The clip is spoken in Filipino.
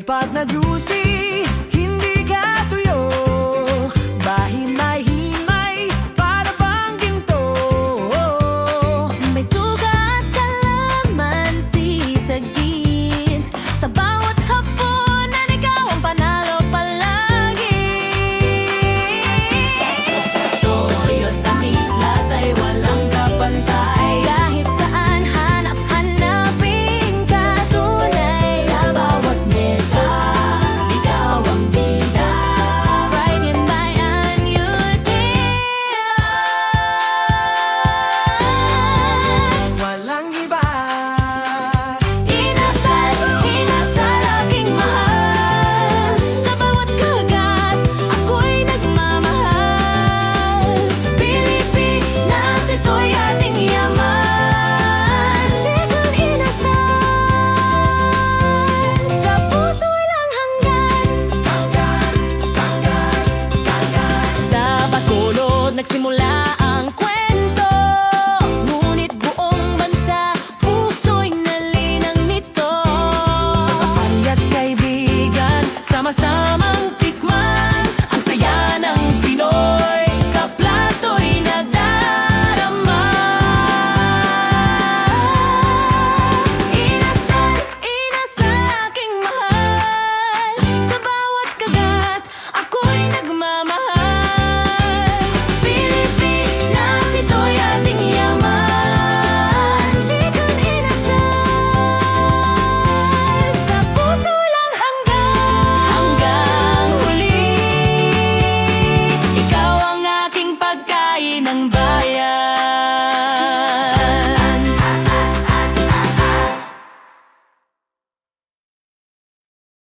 Daigpat na juicy, hindi ka tuyo. Bahimay-himay, para bang ginto. May suga at kalamansi sa gin. Sa bawat hapunan, ikaw ang panalo palagi. Toyo't tamis, lasa'y walang kapantay. Kahit saan hanapin ka tunay. Sa bawat mesa, ikaw ang bida. Right in my Walang iba. Inasal, inasal aking mahal. Sa bawat kagat, ako'y nagmamahal. Pilipinas, ito'y ating yaman. Chicken inasal, sa puso walang hanggan. Sa Bacolod nagsimula ang kwento. Ngunit buong bansa, puso'y nalinang nito. Sa kapal at kaibigan, sama-sama